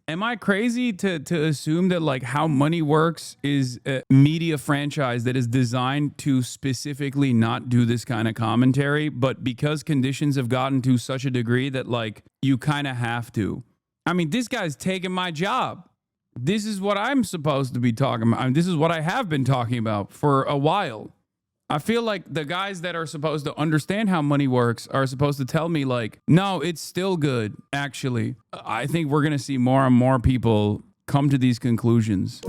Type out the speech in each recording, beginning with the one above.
Am I crazy to assume that like How Money Works is a media franchise that is designed to specifically not do this kind of commentary, but because conditions have gotten to such a degree that like you kind of have to? I mean, this guy's taking my job. This is what I'm supposed to be talking about. I mean, this is what I have been talking about for a while. I feel like the guys that are supposed to understand how money works are supposed to tell me like, no, it's still good. Actually, I think we're going to see more and more people come to these conclusions.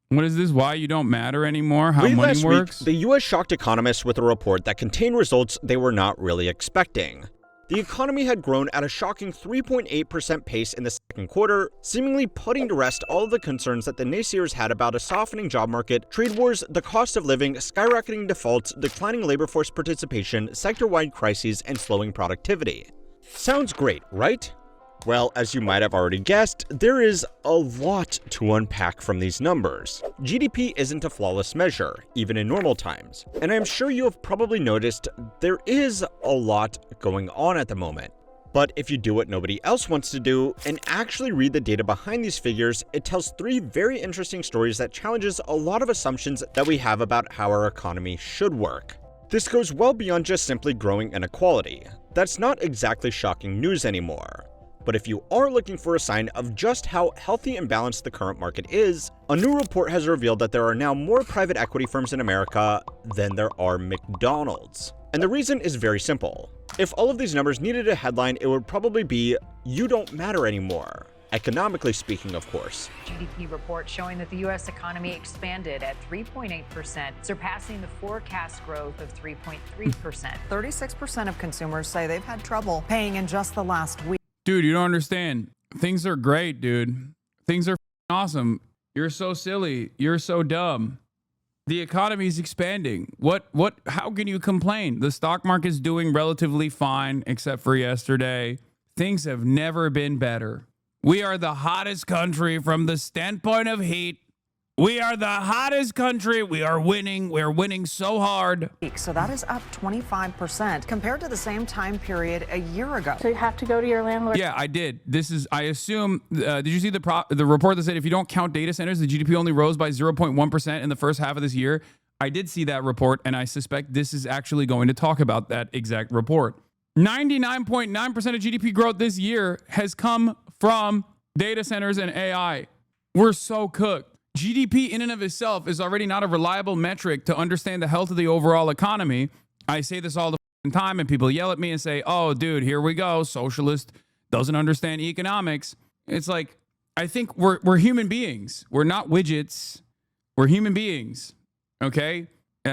What is this? Why you don't matter anymore? How money works? The U.S. shocked economists with a report that contained results they were not really expecting. The economy had grown at a shocking 3.8% pace in the second quarter, seemingly putting to rest all of the concerns that the naysayers had about a softening job market, trade wars, the cost of living, skyrocketing defaults, declining labor force participation, sector-wide crises, and slowing productivity. Sounds great, right? Well, as you might have already guessed, there is a lot to unpack from these numbers. GDP isn't a flawless measure, even in normal times, and I'm sure you have probably noticed there is a lot going on at the moment. But if you do what nobody else wants to do and actually read the data behind these figures, it tells three very interesting stories that challenges a lot of assumptions that we have about how our economy should work. This goes well beyond just simply growing inequality. That's not exactly shocking news anymore. But if you are looking for a sign of just how healthy and balanced the current market is, a new report has revealed that there are now more private equity firms in America than there are McDonald's. And the reason is very simple. If all of these numbers needed a headline, it would probably be, "You don't matter anymore." Economically speaking, of course. GDP report showing that the U.S. economy expanded at 3.8%, surpassing the forecast growth of 3.3%. 36% of consumers say they've had trouble paying in just the last week. Dude, you don't understand. Things are great, dude. Things are awesome. You're so silly. You're so dumb. The economy is expanding. How can you complain? The stock market's doing relatively fine, except for yesterday. Things have never been better. We are the hottest country from the standpoint of heat. We are the hottest country. We are winning. We're winning so hard. So that is up 25% compared to the same time period a year ago. So you have to go to your landlord. Yeah, I did. I assume, did you see the report that said if you don't count data centers, the GDP only rose by 0.1% in the first half of this year? I did see that report, and I suspect this is actually going to talk about that exact report. 99.9% of GDP growth this year has come from data centers and AI. We're so cooked. GDP in and of itself is already not a reliable metric to understand the health of the overall economy. I say this all the time, and people yell at me and say, oh, dude, here we go. Socialist doesn't understand economics. It's like, I think we're human beings. We're not widgets. We're human beings, okay?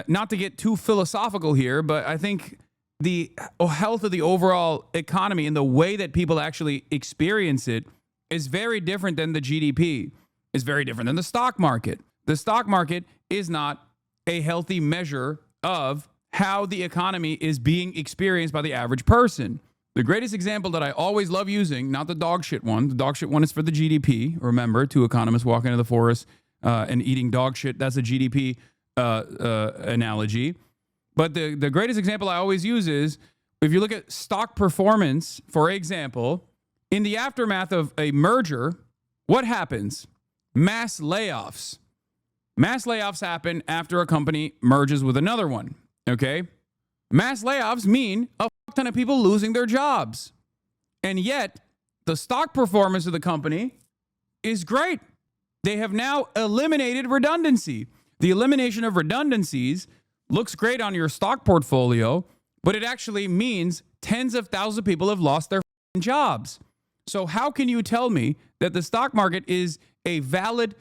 Not to get too philosophical here, but I think the health of the overall economy and the way that people actually experience it is very different than the GDP. Is very different than the stock market. The stock market is not a healthy measure of how the economy is being experienced by the average person. The greatest example that I always love using, not the dog shit one. The dog shit one is for the GDP. Remember, two economists walking into the forest and eating dog shit. That's a GDP analogy. But the greatest example I always use is if you look at stock performance, for example, in the aftermath of a merger, what happens? Mass layoffs. Mass layoffs happen after a company merges with another one, okay? Mass layoffs mean a ton of people losing their jobs. And yet, the stock performance of the company is great. They have now eliminated redundancy. The elimination of redundancies looks great on your stock portfolio, but it actually means tens of thousands of people have lost their jobs. So how can you tell me that the stock market is a valid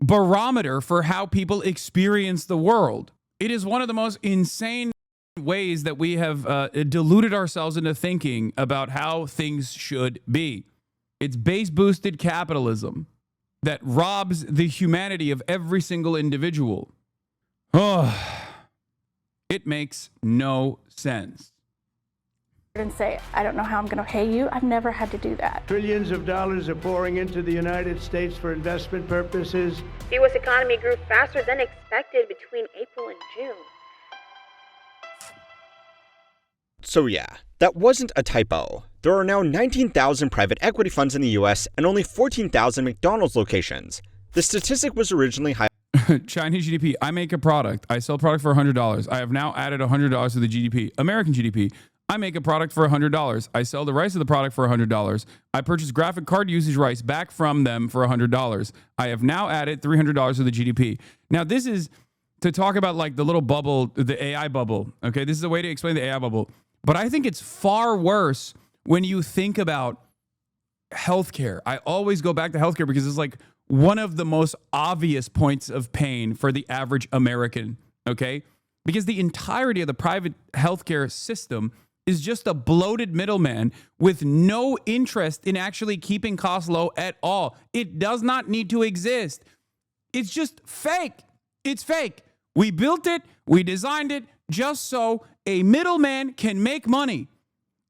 barometer for how people experience the world? It is one of the most insane ways that we have deluded ourselves into thinking about how things should be. It's base-boosted capitalism that robs the humanity of every single individual. Oh, it makes no sense. And say, I don't know how I'm going to pay you. I've never had to do that. Trillions of dollars are pouring into the United States for investment purposes. The U.S. economy grew faster than expected between April and June. So yeah, that wasn't a typo. There are now 19,000 private equity funds in the US and only 14,000 McDonald's locations. The statistic was originally high. Chinese GDP. I make a product. I sell a product for $100. I have now added $100 to the GDP. American GDP. I make a product for $100. I sell the rights of the product for $100. I purchase graphic card usage rights back from them for $100. I have now added $300 to the GDP. Now, this is to talk about like the little bubble, the AI bubble. Okay, this is a way to explain the AI bubble. But I think it's far worse when you think about healthcare. I always go back to healthcare because it's like one of the most obvious points of pain for the average American, okay? Because the entirety of the private healthcare system is just a bloated middleman with no interest in actually keeping costs low at all. It does not need to exist. It's just fake. It's fake. We built it, we designed it just so a middleman can make money.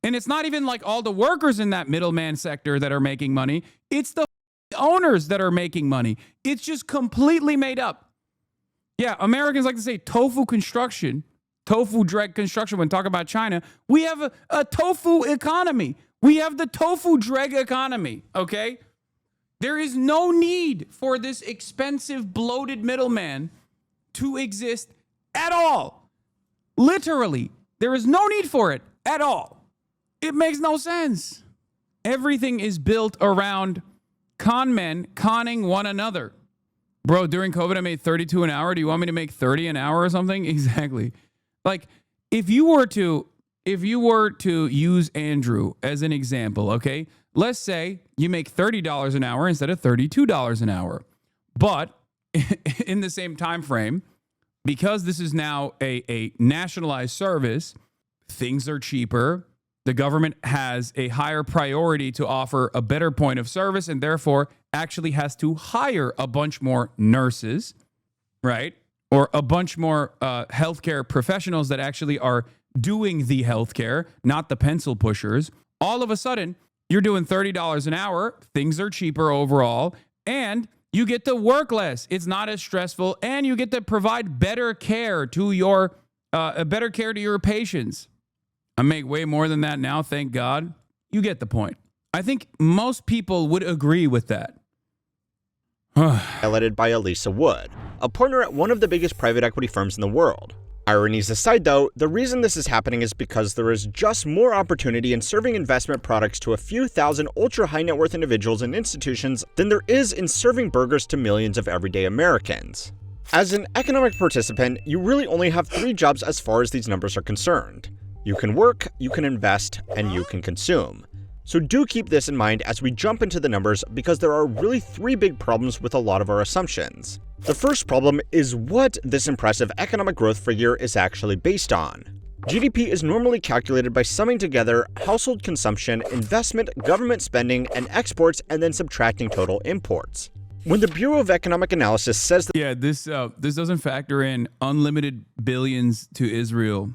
And it's not even like all the workers in that middleman sector that are making money. It's the owners that are making money. It's just completely made up. Yeah, Americans like to say tofu construction, tofu dreg construction when talking about China. We have a tofu economy. We have the tofu dreg economy, okay? There is no need for this expensive, bloated middleman to exist at all. Literally, there is no need for it at all. It makes no sense. Everything is built around con men conning one another. Bro, during COVID, I made 32 an hour. Do you want me to make 30 an hour or something? Exactly. Like, if you were to use Andrew as an example, okay, let's say you make $30 an hour instead of $32 an hour. But in the same time frame, because this is now a nationalized service, things are cheaper. The government has a higher priority to offer a better point of service and therefore actually has to hire a bunch more nurses, right? Or a bunch more healthcare professionals that actually are doing the healthcare, not the pencil pushers. All of a sudden, you're doing $30 an hour. Things are cheaper overall, and you get to work less. It's not as stressful, and you get to provide better care to your patients. I make way more than that now, thank God. You get the point. I think most people would agree with that. Highlighted by Elisa Wood, a partner at one of the biggest private equity firms in the world. Ironies aside though, the reason this is happening is because there is just more opportunity in serving investment products to a few thousand ultra high net worth individuals and institutions than there is in serving burgers to millions of everyday Americans. As an economic participant, you really only have 3 jobs as far as these numbers are concerned. You can work, you can invest, and you can consume. So do keep this in mind as we jump into the numbers because there are really 3 big problems with a lot of our assumptions. The first problem is what this impressive economic growth figure is actually based on. GDP is normally calculated by summing together household consumption, investment, government spending, and exports, and then subtracting total imports. When the Bureau of Economic Analysis says that— Yeah, this doesn't factor in unlimited billions to Israel.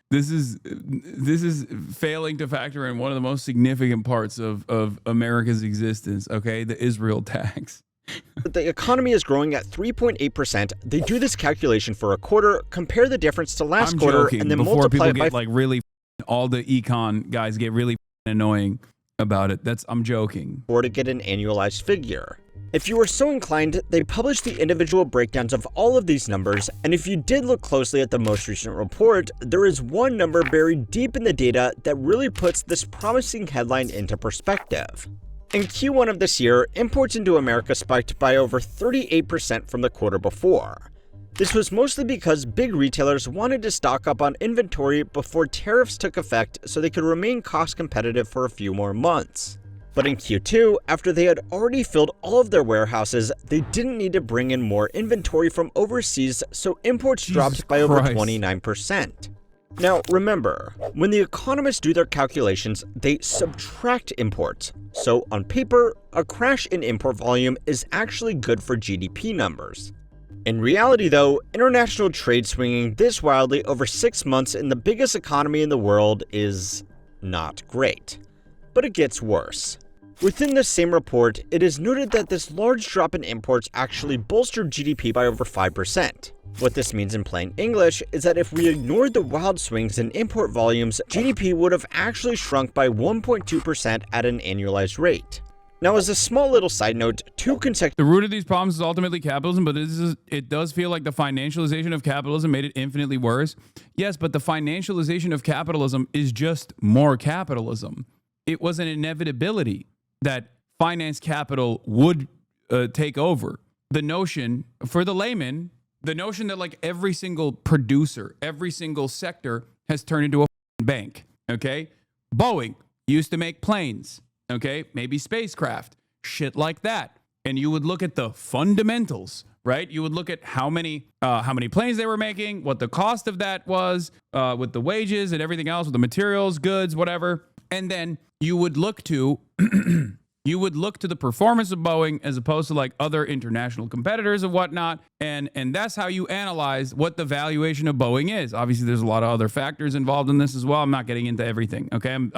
This is failing to factor in one of the most significant parts of America's existence, okay? The Israel tax. the economy is growing at 3.8%, they do this calculation for a quarter, compare the difference to last quarter, and then multiply it by— like really, all the econ guys get really annoying about it. I'm joking. Or to get an annualized figure. If you were so inclined, they published the individual breakdowns of all of these numbers, and if you did look closely at the most recent report, there is one number buried deep in the data that really puts this promising headline into perspective. In Q1 of this year, imports into America spiked by over 38% from the quarter before. This was mostly because big retailers wanted to stock up on inventory before tariffs took effect so they could remain cost competitive for a few more months. But in Q2, after they had already filled all of their warehouses, they didn't need to bring in more inventory from overseas, so imports dropped by over 29%. Now remember, when the economists do their calculations, they subtract imports. So on paper, a crash in import volume is actually good for GDP numbers. In reality though, international trade swinging this wildly over 6 months in the biggest economy in the world is not great. But it gets worse. Within this same report, it is noted that this large drop in imports actually bolstered GDP by over 5%. What this means in plain English is that if we ignored the wild swings in import volumes, GDP would have actually shrunk by 1.2% at an annualized rate. Now, as a small little side note, The root of these problems is ultimately capitalism, but it does feel like the financialization of capitalism made it infinitely worse. Yes, but the financialization of capitalism is just more capitalism. It was an inevitability that finance capital would take over. The notion, for the layman, the notion that like every single producer, every single sector has turned into a bank, okay? Boeing used to make planes, okay? Maybe spacecraft, shit like that. And you would look at the fundamentals, right? You would look at how many planes they were making, what the cost of that was, with the wages and everything else, with the materials, goods, whatever. And then you would look to the performance of Boeing as opposed to like other international competitors and whatnot. And that's how you analyze what the valuation of Boeing is. Obviously, there's a lot of other factors involved in this as well. I'm not getting into everything. Okay. I'm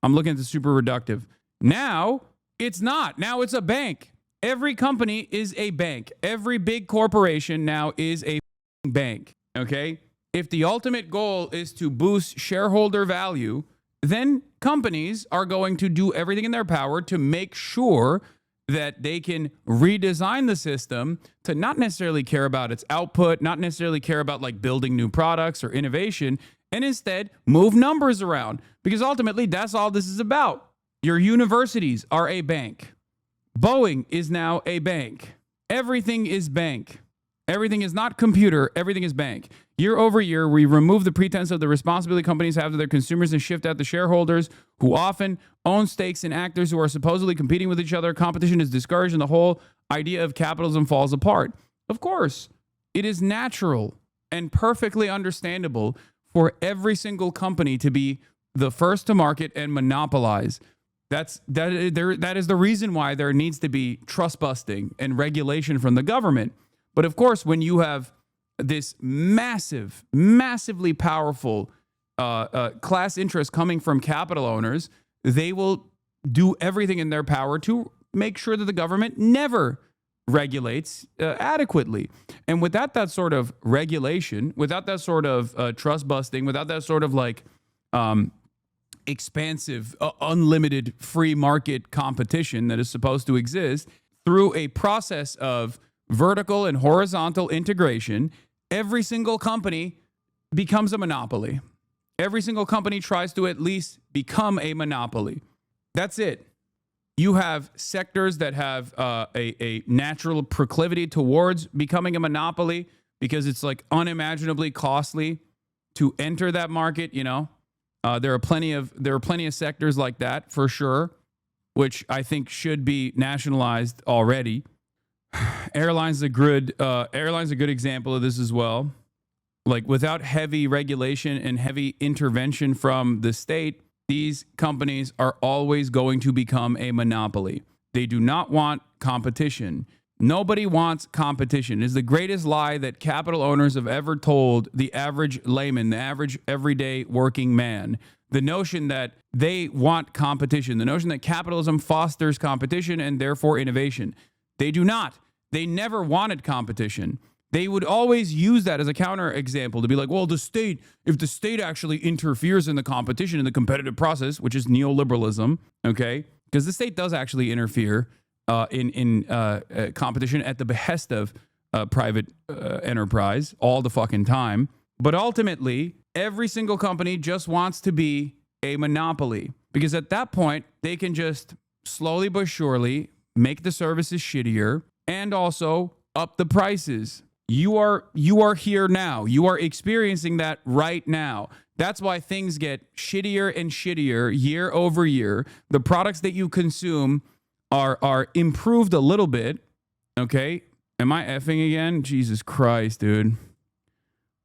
looking at the super reductive. Now it's not. Now it's a bank. Every company is a bank. Every big corporation now is a bank. Okay. If the ultimate goal is to boost shareholder value, then companies are going to do everything in their power to make sure that they can redesign the system to not necessarily care about its output, not necessarily care about like building new products or innovation, and instead move numbers around, because ultimately that's all this is about. Your universities are a bank. Boeing is now a bank. Everything is bank. Everything is not computer. Everything is bank. Year over year, we remove the pretense of the responsibility companies have to their consumers and shift out the shareholders who often own stakes in actors who are supposedly competing with each other. Competition is discouraged and the whole idea of capitalism falls apart. Of course, it is natural and perfectly understandable for every single company to be the first to market and monopolize. That is the reason why there needs to be trust busting and regulation from the government. But of course, when you have this massively powerful class interest coming from capital owners, they will do everything in their power to make sure that the government never regulates adequately. And without that sort of regulation, without that sort of trust busting, without that sort of like expansive, unlimited free market competition that is supposed to exist through a process of vertical and horizontal integration, every single company becomes a monopoly. Every single company tries to at least become a monopoly. That's it. You have sectors that have a natural proclivity towards becoming a monopoly because it's like unimaginably costly to enter that market. You know, there are plenty of sectors like that for sure, which I think should be nationalized already. Airlines a good example of this as well. Like without heavy regulation and heavy intervention from the state, these companies are always going to become a monopoly. They do not want competition. Nobody wants competition. It is the greatest lie that capital owners have ever told the average layman, the average everyday working man. The notion that they want competition, the notion that capitalism fosters competition and therefore innovation. They do not. They never wanted competition. They would always use that as a counter example to be like, well, if the state actually interferes in the competition in the competitive process, which is neoliberalism, okay? Because the state does actually interfere in competition at the behest of private enterprise all the fucking time. But ultimately, every single company just wants to be a monopoly because at that point, they can just slowly but surely make the services shittier and also up the prices. You are here now. You are experiencing that right now. That's why things get shittier and shittier year over year. The products that you consume are improved a little bit. Okay? Am I effing again? Jesus Christ, dude.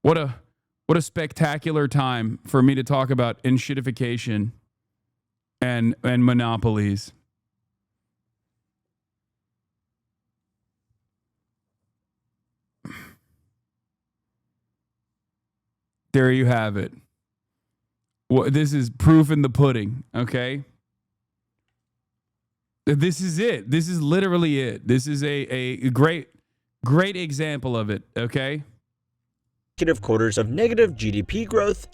What a spectacular time for me to talk about enshittification and monopolies. There you have it. This is proof in the pudding, okay? This is it. This is literally it. This is a great example of it, okay? Quarters of negative GDP growth.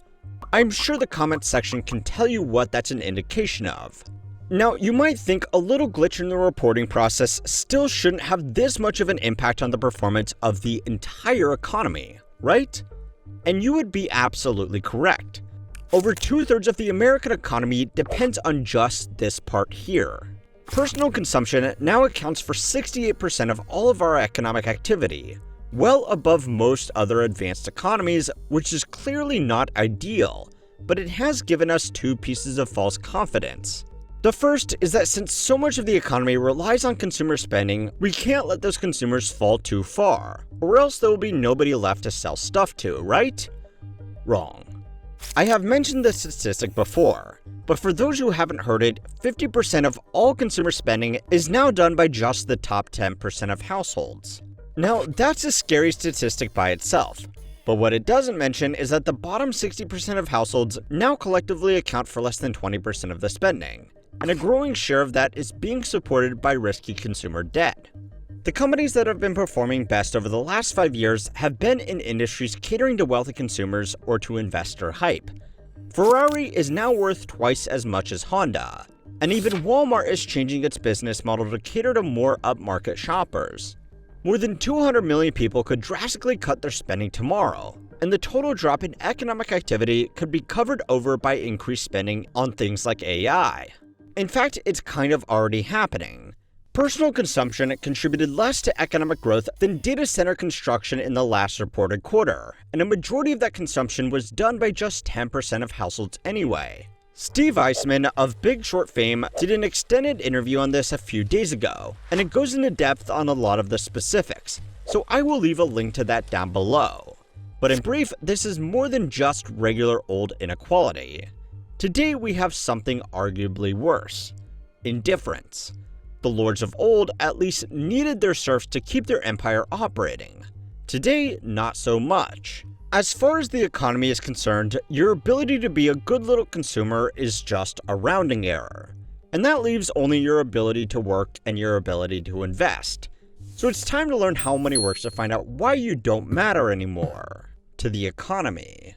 I'm sure the comments section can tell you what that's an indication of. Now, you might think a little glitch in the reporting process still shouldn't have this much of an impact on the performance of the entire economy, right? And you would be absolutely correct. Over 2/3 of the American economy depends on just this part here. Personal consumption now accounts for 68% of all of our economic activity, well above most other advanced economies, which is clearly not ideal, but it has given us two pieces of false confidence. The first is that since so much of the economy relies on consumer spending, we can't let those consumers fall too far, or else there will be nobody left to sell stuff to, right? Wrong. I have mentioned this statistic before, but for those who haven't heard it, 50% of all consumer spending is now done by just the top 10% of households. Now, that's a scary statistic by itself, but what it doesn't mention is that the bottom 60% of households now collectively account for less than 20% of the spending, and a growing share of that is being supported by risky consumer debt. The companies that have been performing best over the last 5 years have been in industries catering to wealthy consumers or to investor hype. Ferrari is now worth twice as much as Honda, and even Walmart is changing its business model to cater to more upmarket shoppers. More than 200 million people could drastically cut their spending tomorrow, and the total drop in economic activity could be covered over by increased spending on things like AI. In fact, it's kind of already happening. Personal consumption contributed less to economic growth than data center construction in the last reported quarter, and a majority of that consumption was done by just 10% of households anyway. Steve Eisman of Big Short fame did an extended interview on this a few days ago, and it goes into depth on a lot of the specifics, so I will leave a link to that down below. But in brief, this is more than just regular old inequality. Today we have something arguably worse: indifference. The lords of old at least needed their serfs to keep their empire operating. Today, not so much. As far as the economy is concerned, your ability to be a good little consumer is just a rounding error. And that leaves only your ability to work and your ability to invest. So it's time to learn how money works to find out why you don't matter anymore to the economy.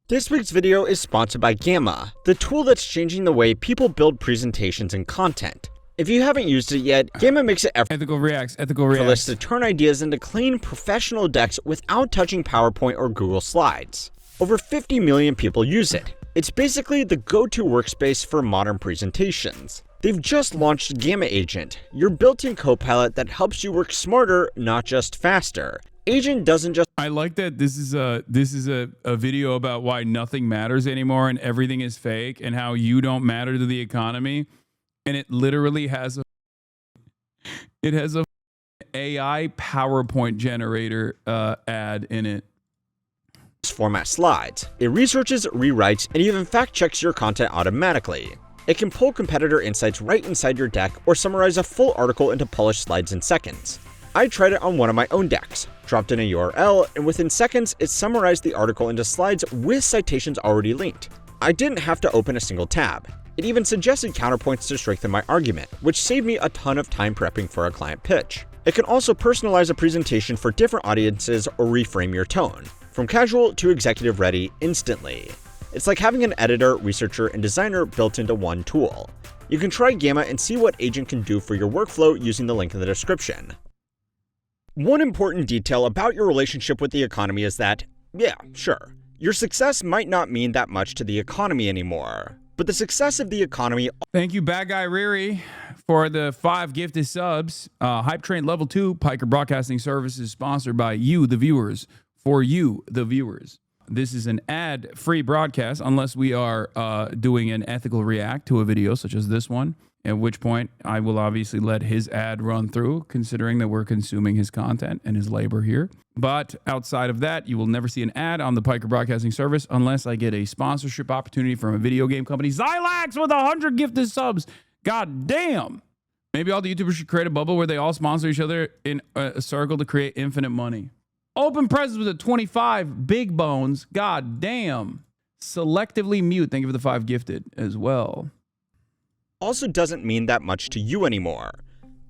This week's video is sponsored by Gamma, the tool that's changing the way people build presentations and content. If you haven't used it yet, Gamma makes it effortless to turn ideas into clean, professional decks without touching PowerPoint or Google Slides. Over 50 million people use it. It's basically the go-to workspace for modern presentations. They've just launched Gamma Agent, your built-in co-pilot that helps you work smarter, not just faster. Agent doesn't just— I like that this is a video about why nothing matters anymore and everything is fake and how you don't matter to the economy. And it literally has a AI PowerPoint generator ad in it. Format slides. It researches, rewrites, and even fact checks your content automatically. It can pull competitor insights right inside your deck or summarize a full article into polished slides in seconds. I tried it on one of my own decks, dropped in a URL, and within seconds it summarized the article into slides with citations already linked. I didn't have to open a single tab. It even suggested counterpoints to strengthen my argument, which saved me a ton of time prepping for a client pitch. It can also personalize a presentation for different audiences or reframe your tone, from casual to executive ready instantly. It's like having an editor, researcher, and designer built into one tool. You can try Gamma and see what Agent can do for your workflow using the link in the description. One important detail about your relationship with the economy is that, yeah, sure, your success might not mean that much to the economy anymore, but the success of the economy— Thank you, Bad Guy Riri, for the 5 gifted subs. Hype Train Level 2, Piker Broadcasting Services, sponsored by you, the viewers, for you, the viewers. This is an ad-free broadcast unless we are doing an ethical react to a video such as this one, at which point I will obviously let his ad run through, considering that we're consuming his content and his labor here. But outside of that, you will never see an ad on the Piker Broadcasting Service unless I get a sponsorship opportunity from a video game company. Xylax with 100 gifted subs. God damn. Maybe all the YouTubers should create a bubble where they all sponsor each other in a circle to create infinite money. Open presents with a 25 big bones. God damn. Selectively mute. Thank you for the 5 gifted as well. also doesn't mean that much to you anymore.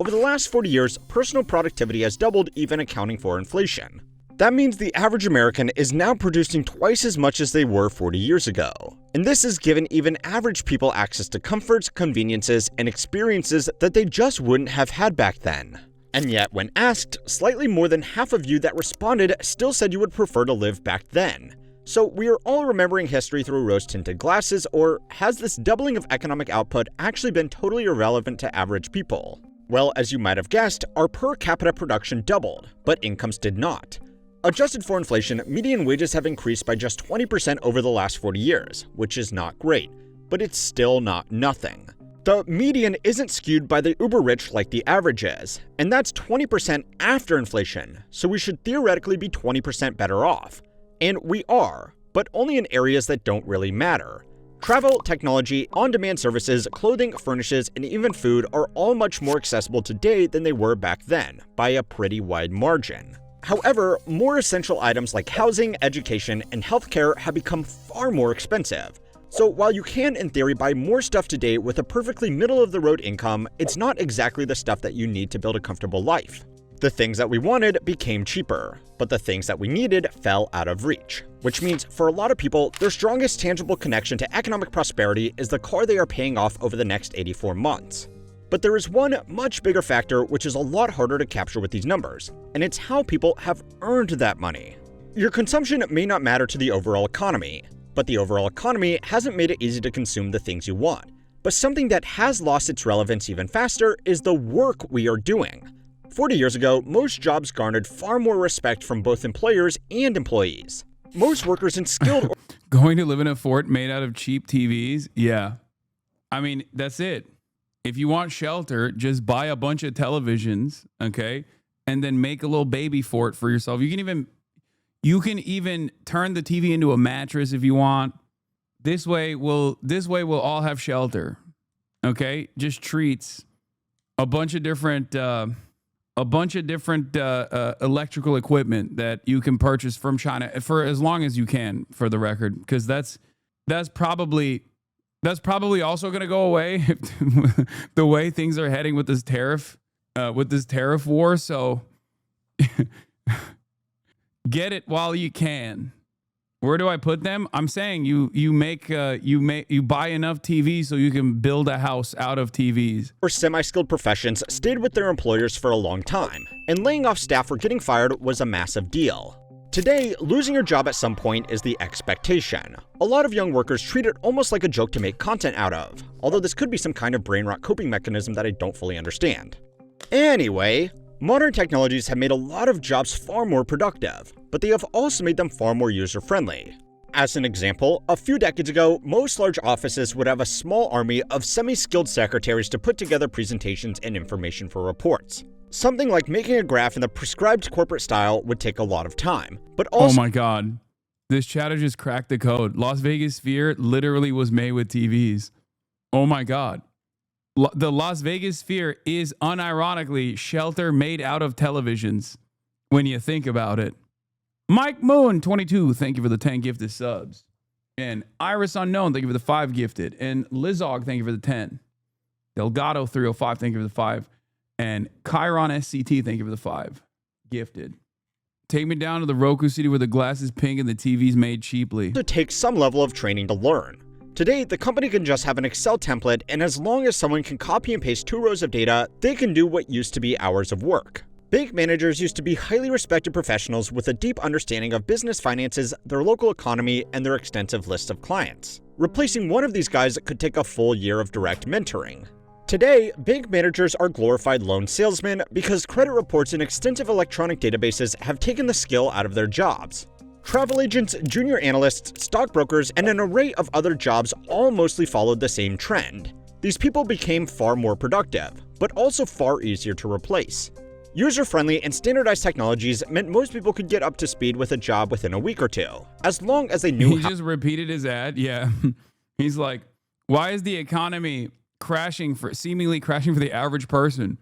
Over the last 40 years, personal productivity has doubled, even accounting for inflation. That means the average American is now producing twice as much as they were 40 years ago. And this has given even average people access to comforts, conveniences, and experiences that they just wouldn't have had back then. And yet, when asked, slightly more than half of you that responded still said you would prefer to live back then. So we are all remembering history through rose-tinted glasses, or has this doubling of economic output actually been totally irrelevant to average people? Well, as you might have guessed, our per capita production doubled, but incomes did not. Adjusted for inflation, median wages have increased by just 20% over the last 40 years, which is not great, but it's still not nothing. The median isn't skewed by the uber-rich like the average is, and that's 20% after inflation, so we should theoretically be 20% better off. And we are, but only in areas that don't really matter. Travel, technology, on-demand services, clothing, furnishes, and even food are all much more accessible today than they were back then, by a pretty wide margin. However, more essential items like housing, education, and healthcare have become far more expensive. So while you can, in theory, buy more stuff today with a perfectly middle-of-the-road income, it's not exactly the stuff that you need to build a comfortable life. The things that we wanted became cheaper, but the things that we needed fell out of reach. Which means, for a lot of people, their strongest tangible connection to economic prosperity is the car they are paying off over the next 84 months. But there is one much bigger factor which is a lot harder to capture with these numbers, and it's how people have earned that money. Your consumption may not matter to the overall economy, but the overall economy hasn't made it easy to consume the things you want. But something that has lost its relevance even faster is the work we are doing. 40 years ago, most jobs garnered far more respect from both employers and employees. Most workers in skilled... Going to live in a fort made out of cheap TVs? Yeah. I mean, that's it. If you want shelter, just buy a bunch of televisions, okay? And then make a little baby fort for yourself. You can even turn the TV into a mattress if you want. This way we'll all have shelter. Okay? Just treats. A bunch of different electrical equipment that you can purchase from China for as long as you can, for the record, because that's probably also going to go away the way things are heading with this tariff war. So get it while you can. Where do I put them? I'm saying you buy enough TVs so you can build a house out of TVs. Or semi-skilled professions stayed with their employers for a long time, and laying off staff or getting fired was a massive deal. Today, losing your job at some point is the expectation. A lot of young workers treat it almost like a joke to make content out of, although this could be some kind of brain rot coping mechanism that I don't fully understand. Anyway, modern technologies have made a lot of jobs far more productive, but they have also made them far more user-friendly. As an example, a few decades ago, most large offices would have a small army of semi-skilled secretaries to put together presentations and information for reports. Something like making a graph in the prescribed corporate style would take a lot of time, but also— Oh my God. This chatter just cracked the code. Las Vegas Sphere literally was made with TVs. Oh my God. The Las Vegas Sphere is unironically shelter made out of televisions when you think about it. Mike Moon, 22, thank you for the 10 gifted subs. And Iris Unknown, thank you for the 5 gifted. And Lizog, thank you for the 10. Delgado 305, thank you for the 5. And Chiron SCT, thank you for the 5 gifted. Take me down to the Roku City where the glass is pink and the TV's made cheaply. To take some level of training to learn. Today, the company can just have an Excel template, and as long as someone can copy and paste 2 rows of data, they can do what used to be hours of work. Bank managers used to be highly respected professionals with a deep understanding of business finances, their local economy, and their extensive list of clients. Replacing one of these guys could take a full year of direct mentoring. Today, bank managers are glorified loan salesmen because credit reports and extensive electronic databases have taken the skill out of their jobs. Travel agents, junior analysts, stockbrokers, and an array of other jobs all mostly followed the same trend. These people became far more productive, but also far easier to replace. User-friendly and standardized technologies meant most people could get up to speed with a job within a week or two, as long as they knew He just repeated his ad, yeah. He's like, why is the economy seemingly crashing for the average person?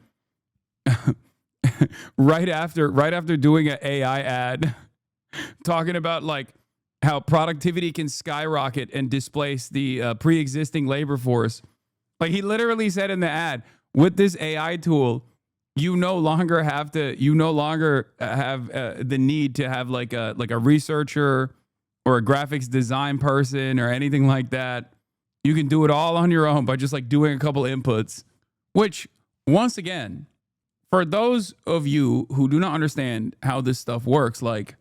right after doing an AI ad talking about like how productivity can skyrocket and displace the pre-existing labor force. Like he literally said in the ad, with this AI tool, you no longer have the need to have like a researcher or a graphics design person or anything like that. You can do it all on your own by just like doing a couple inputs, which once again, for those of you who do not understand how this stuff works, like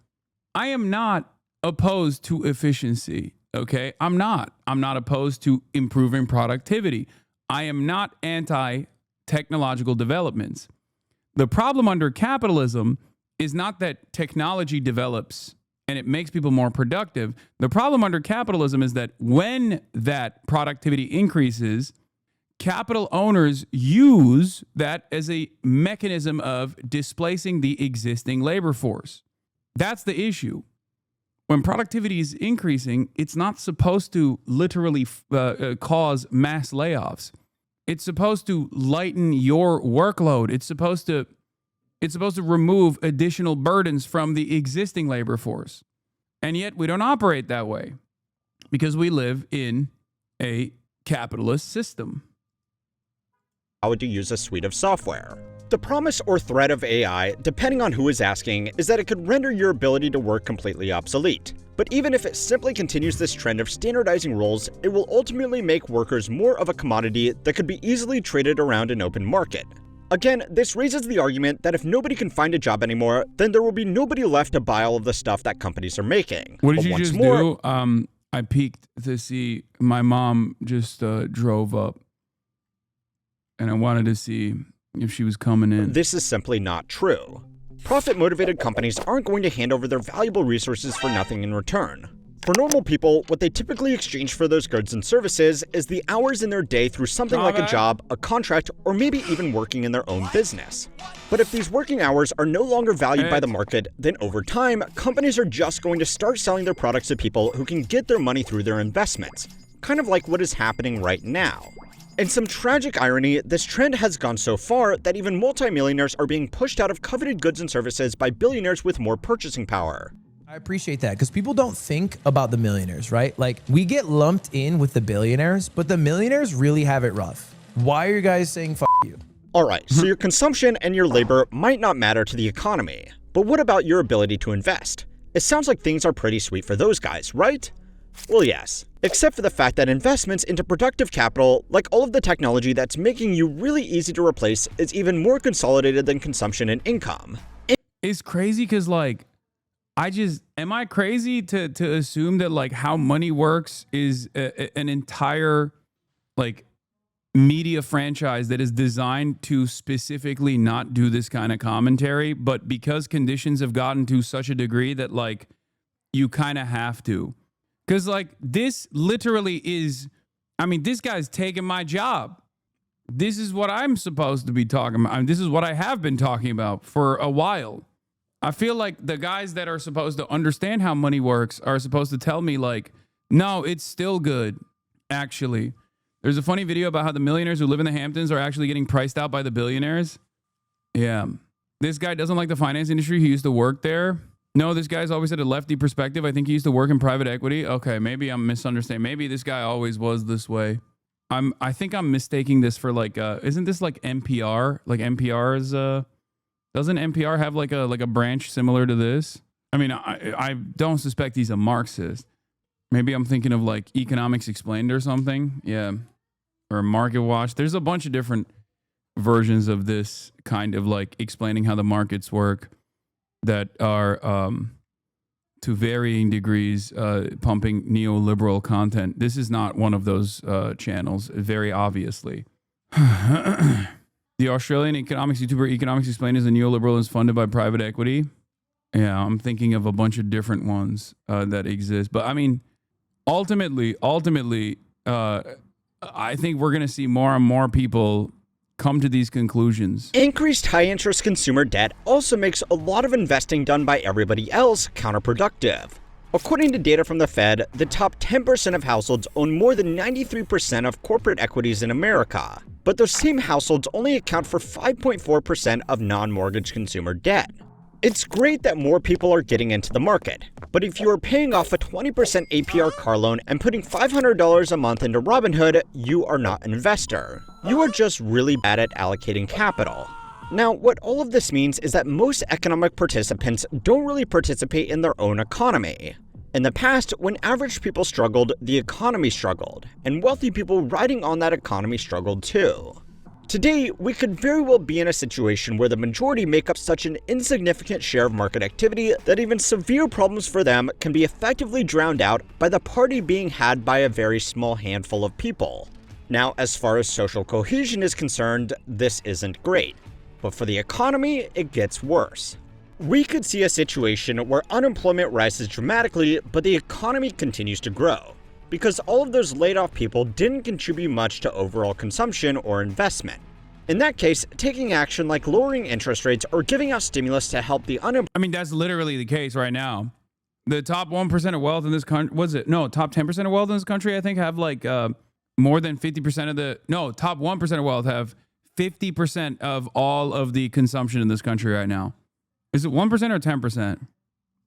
I am not opposed to efficiency. Okay. I'm not opposed to improving productivity. I am not anti-technological developments. The problem under capitalism is not that technology develops and it makes people more productive. The problem under capitalism is that when that productivity increases, capital owners use that as a mechanism of displacing the existing labor force. That's the issue. When productivity is increasing, it's not supposed to literally cause mass layoffs. It's supposed to lighten your workload. It's supposed to remove additional burdens from the existing labor force. And yet we don't operate that way because we live in a capitalist system. How would you use a suite of software? The promise or threat of AI, depending on who is asking, is that it could render your ability to work completely obsolete. But even if it simply continues this trend of standardizing roles, it will ultimately make workers more of a commodity that could be easily traded around an open market. Again, this raises the argument that if nobody can find a job anymore, then there will be nobody left to buy all of the stuff that companies are making. What did you just do? I peeked to see my mom just drove up, and I wanted to see if she was coming in. This is simply not true. Profit-motivated companies aren't going to hand over their valuable resources for nothing in return. For normal people, what they typically exchange for those goods and services is the hours in their day through something like a job, a contract, or maybe even working in their own business. But if these working hours are no longer valued by the market, then over time, companies are just going to start selling their products to people who can get their money through their investments, kind of like what is happening right now. In some tragic irony, this trend has gone so far that even multimillionaires are being pushed out of coveted goods and services by billionaires with more purchasing power. I appreciate that because people don't think about the millionaires, right? Like we get lumped in with the billionaires, but the millionaires really have it rough. Why are you guys saying F you? Alright, so your consumption and your labor might not matter to the economy, but what about your ability to invest? It sounds like things are pretty sweet for those guys, right? Well, yes, except for the fact that investments into productive capital, like all of the technology that's making you really easy to replace, is even more consolidated than consumption and income. It's crazy because, like, am I crazy to assume that, like, how money works is an entire, like, media franchise that is designed to specifically not do this kind of commentary, but because conditions have gotten to such a degree that, like, you kind of have to. Because, like, this literally is, I mean, this guy's taking my job. This is what I'm supposed to be talking about. I mean, this is what I have been talking about for a while. I feel like the guys that are supposed to understand how money works are supposed to tell me, like, no, it's still good, actually. There's a funny video about how the millionaires who live in the Hamptons are actually getting priced out by the billionaires. Yeah. This guy doesn't like the finance industry. He used to work there. No, this guy's always had a lefty perspective. I think he used to work in private equity. Okay, maybe I'm misunderstanding. Maybe this guy always was this way. I think I'm mistaking this for like isn't this like NPR? Like NPR's doesn't NPR have like a branch similar to this? I mean, I don't suspect he's a Marxist. Maybe I'm thinking of like Economics Explained or something. Yeah. Or Market Watch. There's a bunch of different versions of this kind of like explaining how the markets work that are to varying degrees pumping neoliberal content. This is not one of those channels, very obviously. The Australian economics YouTuber Economics Explained is a neoliberal and is funded by private equity. Yeah, I'm thinking of a bunch of different ones that exist. But I mean, ultimately, I think we're going to see more and more people come to these conclusions. Increased high-interest consumer debt also makes a lot of investing done by everybody else counterproductive. According to data from the Fed, the top 10% of households own more than 93% of corporate equities in America, but those same households only account for 5.4% of non-mortgage consumer debt. It's great that more people are getting into the market, but if you are paying off a 20% APR car loan and putting $500 a month into Robinhood, you are not an investor. You are just really bad at allocating capital. Now, what all of this means is that most economic participants don't really participate in their own economy. In the past, when average people struggled, the economy struggled, and wealthy people riding on that economy struggled too. Today, we could very well be in a situation where the majority make up such an insignificant share of market activity that even severe problems for them can be effectively drowned out by the party being had by a very small handful of people. Now, as far as social cohesion is concerned, this isn't great. But for the economy, it gets worse. We could see a situation where unemployment rises dramatically, but the economy continues to grow, because all of those laid-off people didn't contribute much to overall consumption or investment. In that case, taking action like lowering interest rates or giving out stimulus to help the unemployed... I mean, that's literally the case right now. The top 1% of wealth in this country, top 10% of wealth in this country, I think, have like more than 50% of the... No, top 1% of wealth have 50% of all of the consumption in this country right now. Is it 1% or 10%?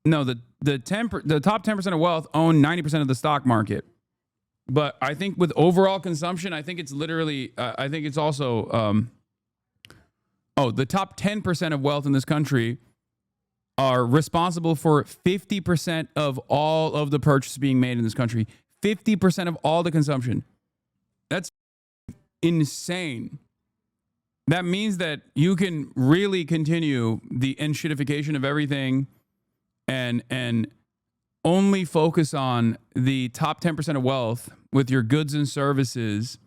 No, the top 10% of wealth own 90% of the stock market. But I think with overall consumption, I think it's literally, I think it's also, the top 10% of wealth in this country are responsible for 50% of all of the purchases being made in this country. 50% of all the consumption. That's insane. That means that you can really continue the enshittification of everything and only focus on the top 10% of wealth with your goods and services,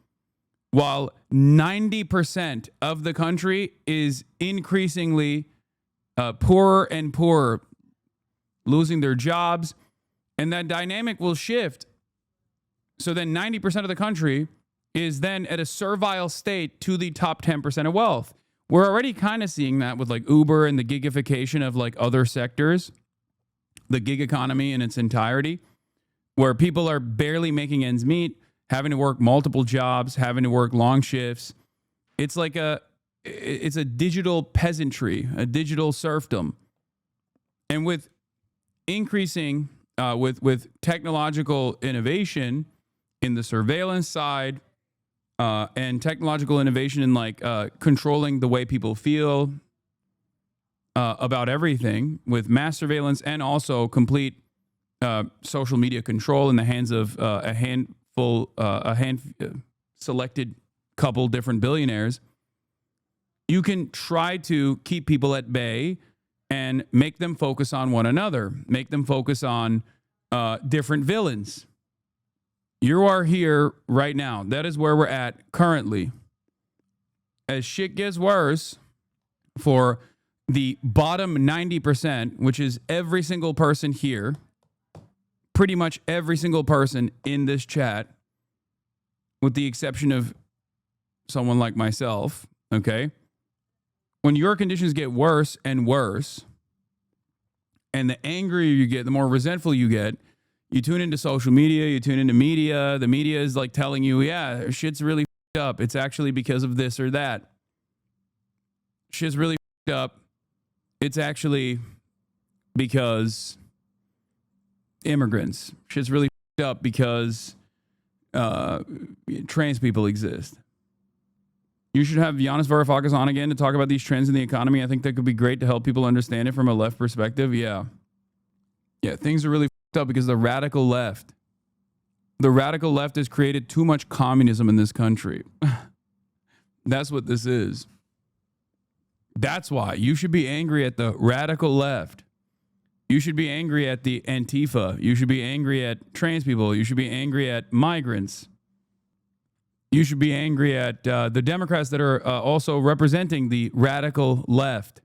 while 90% of the country is increasingly poorer and poorer, losing their jobs, and that dynamic will shift. So then 90% of the country is then at a servile state to the top 10% of wealth. We're already kind of seeing that with like Uber and the gigification of like other sectors, the gig economy in its entirety, where people are barely making ends meet, having to work multiple jobs, having to work long shifts. It's like it's a digital peasantry, a digital serfdom. And with increasing, with technological innovation in the surveillance side, and technological innovation in like controlling the way people feel about everything, with mass surveillance and also complete social media control in the hands of selected couple different billionaires, you can try to keep people at bay and make them focus on one another, make them focus on different villains. You are here right now. That is where we're at currently. As shit gets worse for the bottom 90%, which is every single person here, pretty much every single person in this chat, with the exception of someone like myself, okay? When your conditions get worse and worse, and the angrier you get, the more resentful you get, you tune into social media, you tune into media. The media is like telling you, yeah, shit's really f***ed up. It's actually because of this or that. Shit's really f***ed up. It's actually because immigrants. Shit's really f***ed up because trans people exist. You should have Giannis Varoufakis on again to talk about these trends in the economy. I think that could be great to help people understand it from a left perspective. Yeah, things are really up because the radical left has created too much communism in this country. That's what this is. That's why you should be angry at the radical left. You should be angry at the Antifa. You should be angry at trans people. You should be angry at migrants. You should be angry at the Democrats that are also representing the radical left.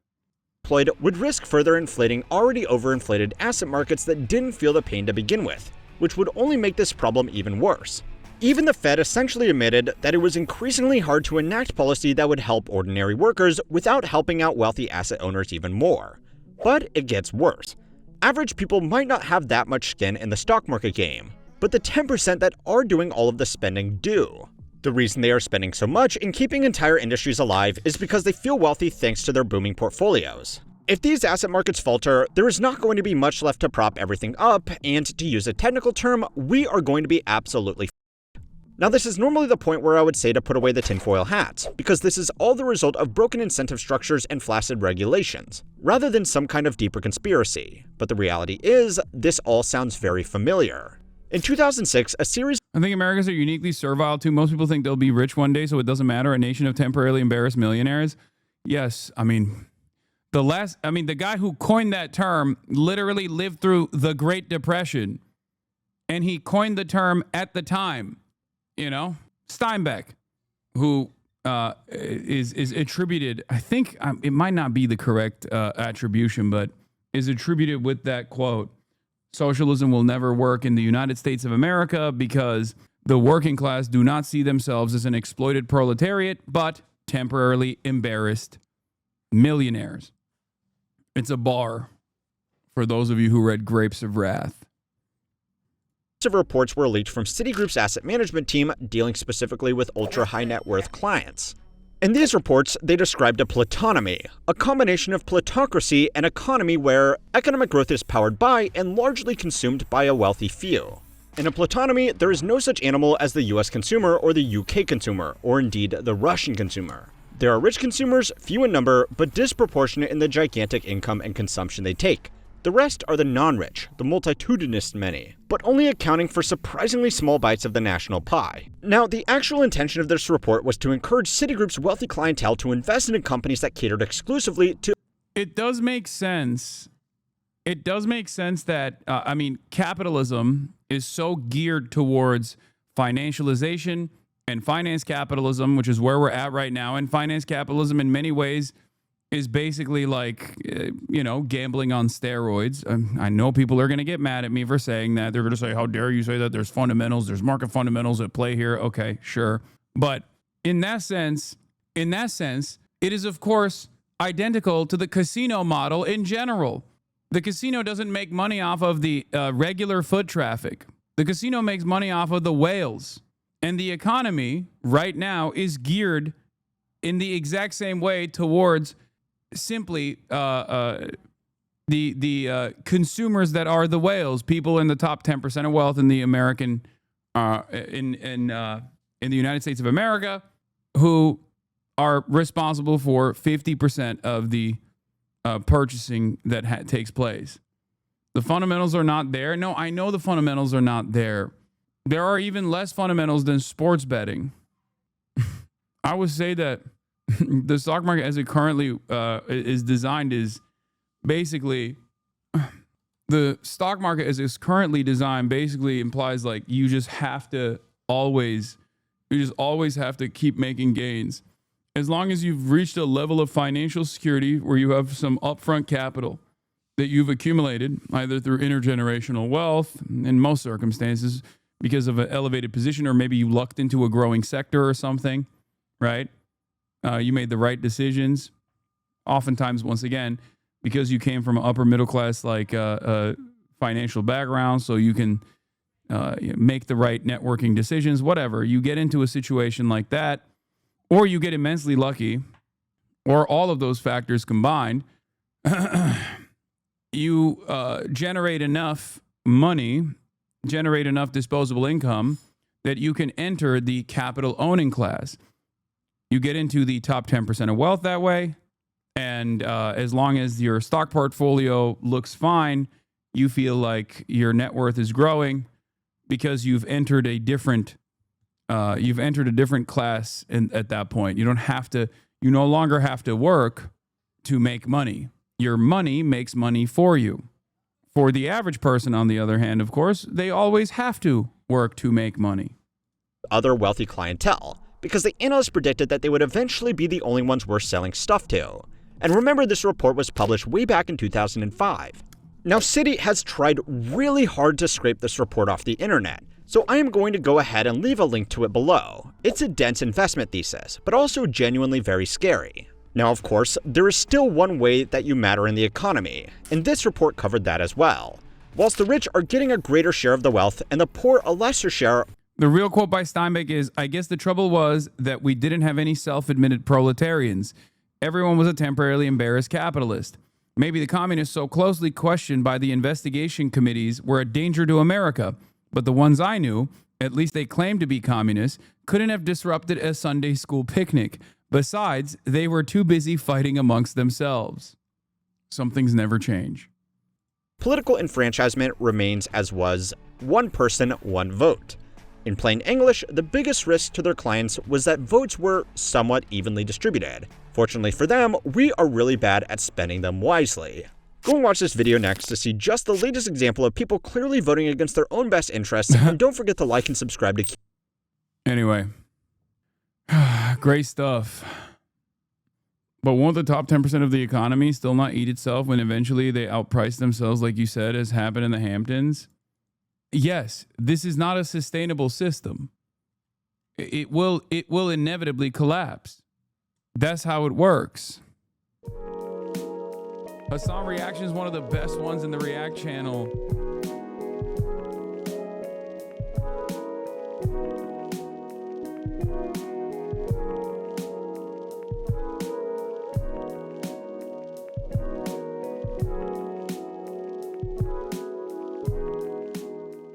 Would risk further inflating already overinflated asset markets that didn't feel the pain to begin with, which would only make this problem even worse. Even the Fed essentially admitted that it was increasingly hard to enact policy that would help ordinary workers without helping out wealthy asset owners even more. But it gets worse. Average people might not have that much skin in the stock market game, but the 10% that are doing all of the spending do. The reason they are spending so much in keeping entire industries alive is because they feel wealthy thanks to their booming portfolios. If these asset markets falter, there is not going to be much left to prop everything up, and to use a technical term, we are going to be absolutely f***ed. Now, this is normally the point where I would say to put away the tinfoil hats, because this is all the result of broken incentive structures and flaccid regulations, rather than some kind of deeper conspiracy. But the reality is, this all sounds very familiar. In 2006, a series I think Americans are uniquely servile too. Most people think they'll be rich one day, so it doesn't matter. A nation of temporarily embarrassed millionaires. Yes, I mean, the guy who coined that term literally lived through the Great Depression, and he coined the term at the time. You know, Steinbeck, who is attributed, I think it might not be the correct attribution, but is attributed with that quote: socialism will never work in the United States of America because the working class do not see themselves as an exploited proletariat, but temporarily embarrassed millionaires. It's a bar for those of you who read Grapes of Wrath. of reports were leaked from Citigroup's asset management team dealing specifically with ultra-high net worth clients. In these reports, they described a plutonymy, a combination of plutocracy and economy where economic growth is powered by and largely consumed by a wealthy few. In a plutonymy, there is no such animal as the US consumer or the UK consumer, or indeed the Russian consumer. There are rich consumers, few in number, but disproportionate in the gigantic income and consumption they take. The rest are the non-rich, the multitudinous many, but only accounting for surprisingly small bites of the national pie. Now, the actual intention of this report was to encourage Citigroup's wealthy clientele to invest in companies that catered exclusively to... It does make sense. It does make sense that, capitalism is so geared towards financialization and finance capitalism, which is where we're at right now. And finance capitalism in many ways is basically like, gambling on steroids. I know people are going to get mad at me for saying that. They're going to say, how dare you say that? There's fundamentals, there's market fundamentals at play here. Okay, sure. But in that sense, it is, of course, identical to the casino model in general. The casino doesn't make money off of the regular foot traffic. The casino makes money off of the whales. And the economy right now is geared in the exact same way towards simply the consumers that are the whales, people in the top 10% of wealth in the American in the United States of America, who are responsible for 50% of the purchasing that takes place. The fundamentals are not there. No, I know the fundamentals are not there. There are even less fundamentals than sports betting. I would say that the stock market as it currently is designed is basically, the stock market as it's currently designed basically implies like you just always have to keep making gains. As long as you've reached a level of financial security where you have some upfront capital that you've accumulated either through intergenerational wealth in most circumstances because of an elevated position, or maybe you lucked into a growing sector or something, right? You made the right decisions. Oftentimes, once again, because you came from an upper middle class financial background, so you can make the right networking decisions, whatever. You get into a situation like that, or you get immensely lucky, or all of those factors combined, you generate enough money, generate enough disposable income that you can enter the capital owning class. You get into the top 10% of wealth that way. And as long as your stock portfolio looks fine, you feel like your net worth is growing because you've entered a different class at that point. You no longer have to work to make money. Your money makes money for you. For the average person, on the other hand, of course, they always have to work to make money. Other wealthy clientele, because the analysts predicted that they would eventually be the only ones worth selling stuff to. And remember, this report was published way back in 2005. Now, Citi has tried really hard to scrape this report off the internet, so I am going to go ahead and leave a link to it below. It's a dense investment thesis, but also genuinely very scary. Now, of course, there is still one way that you matter in the economy, and this report covered that as well. Whilst the rich are getting a greater share of the wealth and the poor a lesser share. The real quote by Steinbeck is, I guess the trouble was that we didn't have any self-admitted proletarians. Everyone was a temporarily embarrassed capitalist. Maybe the communists so closely questioned by the investigation committees were a danger to America, but the ones I knew, at least they claimed to be communists, couldn't have disrupted a Sunday school picnic. Besides, they were too busy fighting amongst themselves. Some things never change. Political enfranchisement remains as was: one person, one vote. In plain English, the biggest risk to their clients was that votes were somewhat evenly distributed. Fortunately for them, we are really bad at spending them wisely. Go and watch this video next to see just the latest example of people clearly voting against their own best interests, and don't forget to like and subscribe to Anyway, great stuff. But won't the top 10% of the economy still not eat itself when eventually they outprice themselves, like you said, as happened in the Hamptons? Yes, this is not a sustainable system. It will inevitably collapse. That's how it works. Hasan Reaction is one of the best ones in the React channel.